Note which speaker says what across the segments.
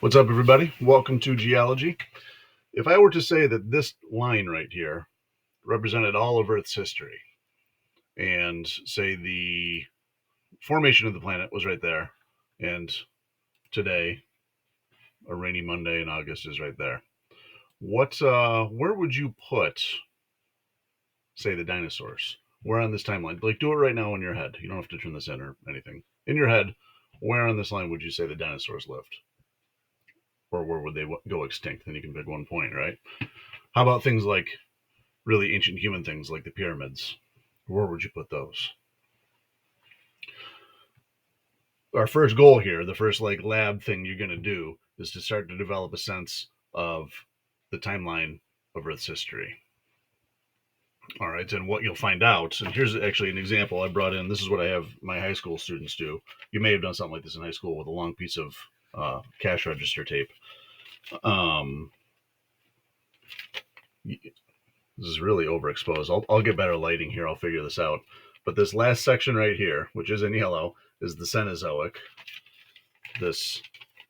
Speaker 1: What's up, everybody? Welcome to Geology. If I were to say that this line right here represented all of Earth's history, and say the formation of the planet was right there, and today, a rainy Monday in August, is right there, where would you put, say, the dinosaurs? Where on this timeline? Like, do it right now in your head. You don't have to turn this in or anything. In your head, where on this line would you say the dinosaurs lived? Or where would they go extinct? Then you can pick one point, right? How about things like really ancient human things like the pyramids? Where would you put those? Our first goal here, the first like lab thing you're going to do, is to start to develop a sense of the timeline of Earth's history. All right, and what you'll find out, and here's actually an example I brought in. This is what I have my high school students do. You may have done something like this in high school with a long piece of cash register tape. Um, this is really overexposed. I'll get better lighting here. I'll figure this out. But this last section right here, which is in yellow, is the Cenozoic. This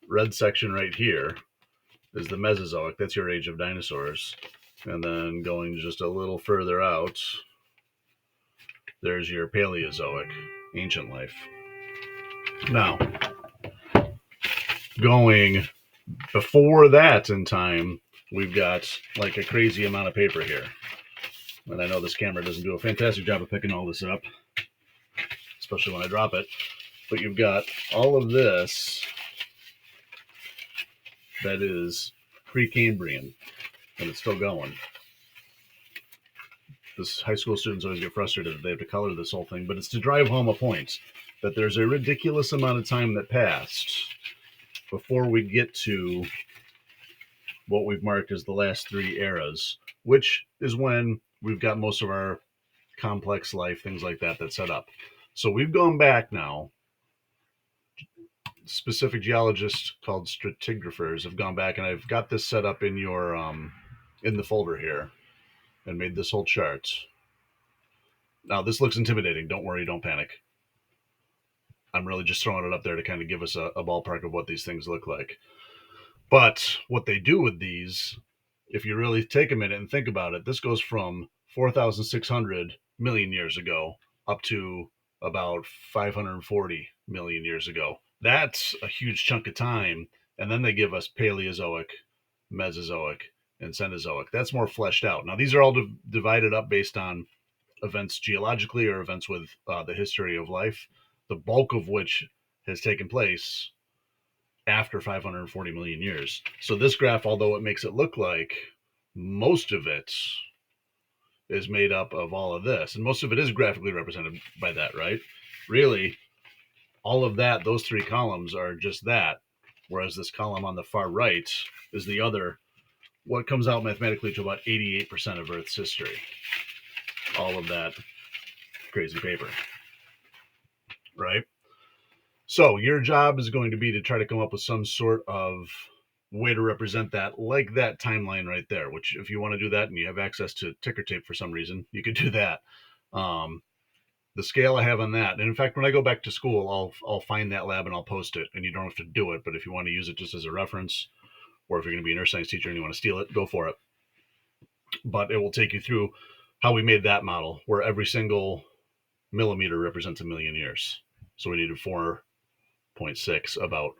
Speaker 1: red section right here is the Mesozoic. That's your age of dinosaurs. And then going just a little further out, there's your Paleozoic, ancient life. Now, going before that in time, we've got like a crazy amount of paper here. And I know this camera doesn't do a fantastic job of picking all this up, especially when I drop it. But you've got all of this that is Precambrian, and it's still going. This high school students always get frustrated that they have to color this whole thing, but it's to drive home a point that there's a ridiculous amount of time that passed before we get to what we've marked as the last three eras, which is when we've got most of our complex life, things like that, that's set up. So we've gone back now. Specific geologists called stratigraphers have gone back, and I've got this set up in your in the folder here, and made this whole chart. Now this looks intimidating. Don't worry, don't panic. I'm really just throwing it up there to kind of give us a ballpark of what these things look like. But what they do with these, if you really take a minute and think about it, this goes from 4,600 million years ago up to about 540 million years ago. That's a huge chunk of time. And then they give us Paleozoic, Mesozoic, and Cenozoic. That's more fleshed out. Now, these are all divided up based on events geologically or events with the history of life, the bulk of which has taken place after 540 million years. So this graph, although it makes it look like most of it is made up of all of this, and most of it is graphically represented by that, right? Really, all of that, those three columns are just that, whereas this column on the far right is the other, what comes out mathematically to about 88% of Earth's history. All of that crazy paper, right? So your job is going to be to try to come up with some sort of way to represent that, like that timeline right there, which if you want to do that and you have access to ticker tape for some reason, you could do that. The scale I have on that, and in fact, when I go back to school, I'll find that lab and I'll post it, and you don't have to do it. But if you want to use it just as a reference, or if you're going to be an earth science teacher and you want to steal it, go for it. But it will take you through how we made that model, where every single millimeter represents a million years. So we needed 4.6 about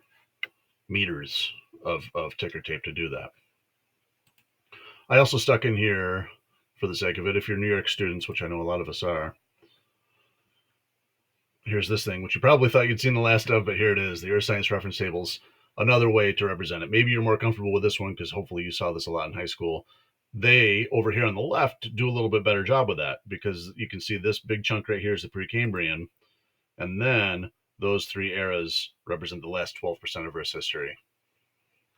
Speaker 1: meters of ticker tape to do that. I also stuck in here, for the sake of it, if you're New York students, which I know a lot of us are, here's this thing, which you probably thought you'd seen the last of, but here it is, the Earth Science Reference Tables, another way to represent it. Maybe you're more comfortable with this one because hopefully you saw this a lot in high school. They, over here on the left, do a little bit better job with that because you can see this big chunk right here is the Precambrian, and then those three eras represent the last 12% of Earth's history.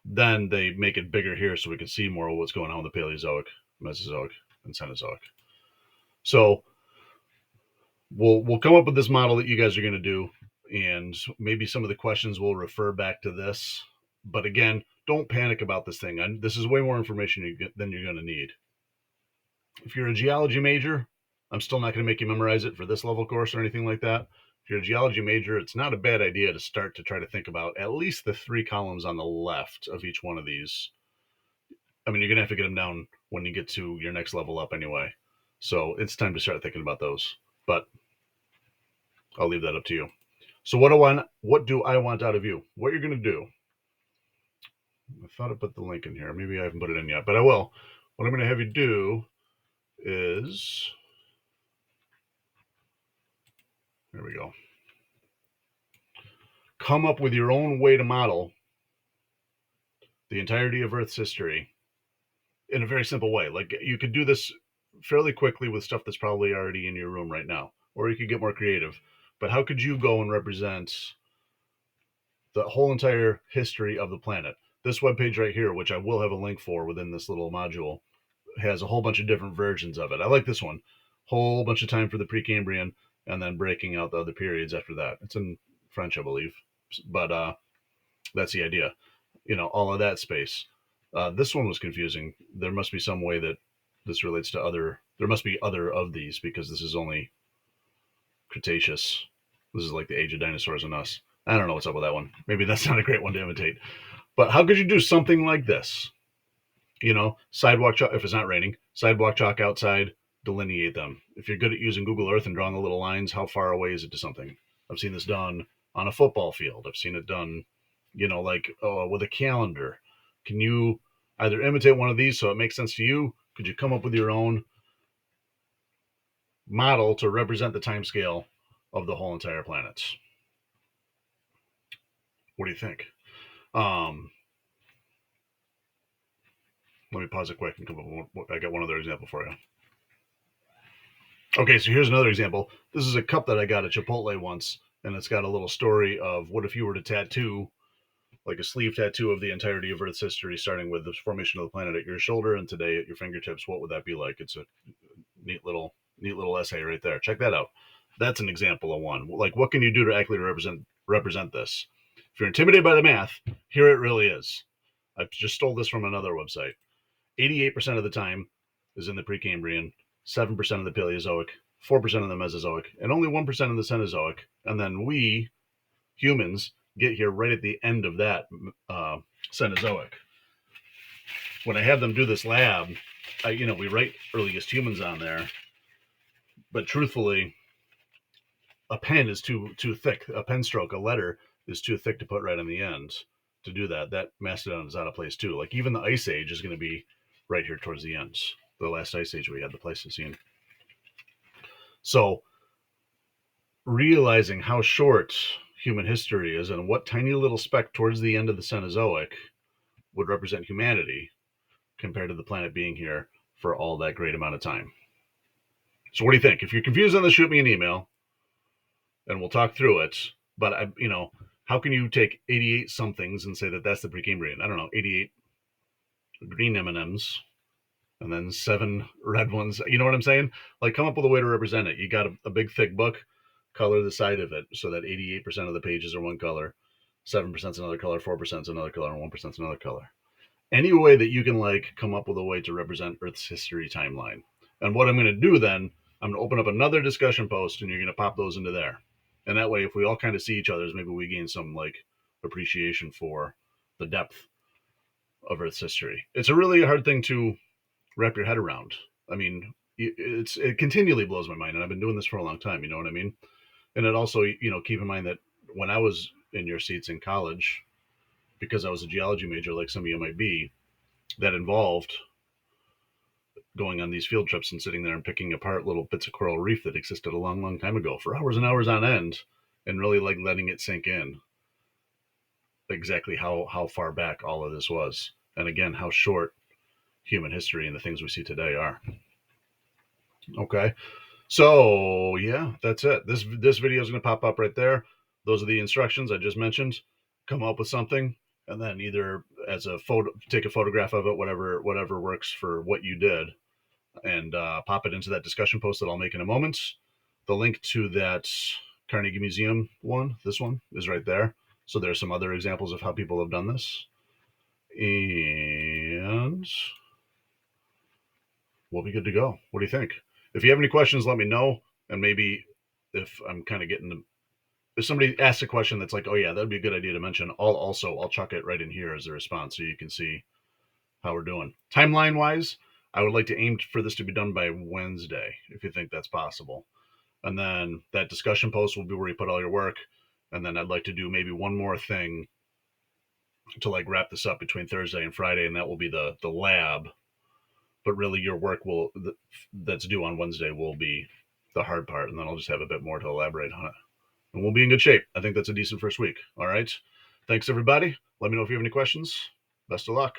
Speaker 1: Then they make it bigger here so we can see more of what's going on with the Paleozoic, Mesozoic, and Cenozoic. So we'll come up with this model that you guys are going to do, and maybe some of the questions will refer back to this. But again, don't panic about this thing. This is way more information than you're going to need. If you're a geology major, I'm still not going to make you memorize it for this level course or anything like that. if you're a geology major, it's not a bad idea to start to try to think about at least the 3 columns on the left of each one of these. I mean, you're going to have to get them down when you get to your next level up anyway. So it's time to start thinking about those. But I'll leave that up to you. So what do I want out of you? What you're going to do. I thought I put the link in here. Maybe I haven't put it in yet, but I will. What I'm going to have you do is, there we go. Come up with your own way to model the entirety of Earth's history in a very simple way. Like, you could do this fairly quickly with stuff that's probably already in your room right now, or you could get more creative. But how could you go and represent the whole entire history of the planet? This webpage right here, which I will have a link for within this little module, has a whole bunch of different versions of it. I like this one. Whole bunch of time for the Precambrian, and then breaking out the other periods after that. It's in French, I believe, but that's the idea. All of that space. This one was confusing. There must be some way that this relates to other. There must be other of these, because this is only Cretaceous. This is like the age of dinosaurs and us. I don't know what's up with that one. Maybe that's not a great one to imitate. But how could you do something like this? Sidewalk chalk, if it's not raining, sidewalk chalk outside, delineate them. If you're good at using Google Earth and drawing the little lines, how far away is it to something? I've seen this done on a football field. I've seen it done, with a calendar. Can you either imitate one of these so it makes sense to you? Could you come up with your own model to represent the time scale of the whole entire planet? What do you think? Let me pause it quick and come up with, I got one other example for you. Okay, so here's another example. This is a cup that I got at Chipotle once, and it's got a little story of what if you were to tattoo, like a sleeve tattoo of the entirety of Earth's history, starting with the formation of the planet at your shoulder and today at your fingertips. What would that be like? It's a neat little essay right there. Check that out. That's an example of one. Like, what can you do to actually represent this? If you're intimidated by the math, here it really is. I just stole this from another website. 88% of the time is in the Precambrian, 7% of the Paleozoic, 4% of the Mesozoic, and only 1% of the Cenozoic. And then we, humans, get here right at the end of that Cenozoic. When I have them do this lab, we write earliest humans on there, but truthfully, a pen is too thick. A pen stroke, a letter, is too thick to put right on the end to do that. That Mastodon is out of place too. Like, even the Ice Age is going to be right here towards the ends. The last Ice Age we had, the Pleistocene. So realizing how short human history is and what tiny little speck towards the end of the Cenozoic would represent humanity compared to the planet being here for all that great amount of time. So what do you think? If you're confused on this, shoot me an email and we'll talk through it. But how can you take 88 somethings and say that that's the Precambrian? I don't know, 88 green M&Ms and then 7 red ones. You know what I'm saying? Like, come up with a way to represent it. You got a big thick book, color the side of it so that 88% of the pages are one color, 7% is another color, 4% is another color, and 1% is another color. Any way that you can come up with a way to represent Earth's history timeline. And what I'm going to do then, I'm going to open up another discussion post and you're going to pop those into there. And that way, if we all kind of see each other's, maybe we gain some appreciation for the depth of Earth's history. It's a really hard thing to wrap your head around. I mean, it continually blows my mind, and I've been doing this for a long time. You know what I mean? And it also, keep in mind that when I was in your seats in college, because I was a geology major, like some of you might be, that involved going on these field trips and sitting there and picking apart little bits of coral reef that existed a long, long time ago for hours and hours on end, and really letting it sink in exactly how far back all of this was, and again, how short human history and the things we see today are. Okay, so yeah, that's it. This video is going to pop up right there. Those are the instructions I just mentioned. Come up with something, and then either as a photo, take a photograph of it, whatever works for what you did, and pop it into that discussion post that I'll make in a moment. The link to that Carnegie Museum one, this one, is right there. So there's some other examples of how people have done this. And we'll be good to go. What do you think? If you have any questions, let me know. And maybe if I'm kind of getting if somebody asks a question that's like, oh yeah, that'd be a good idea to mention, I'll chuck it right in here as a response so you can see how we're doing. Timeline wise, I would like to aim for this to be done by Wednesday, if you think that's possible. And then that discussion post will be where you put all your work. And then I'd like to do maybe one more thing to like wrap this up between Thursday and Friday, and that will be the lab. But really, your work that's due on Wednesday will be the hard part, and then I'll just have a bit more to elaborate on it. And we'll be in good shape. I think that's a decent first week. All right. Thanks, everybody. Let me know if you have any questions. Best of luck.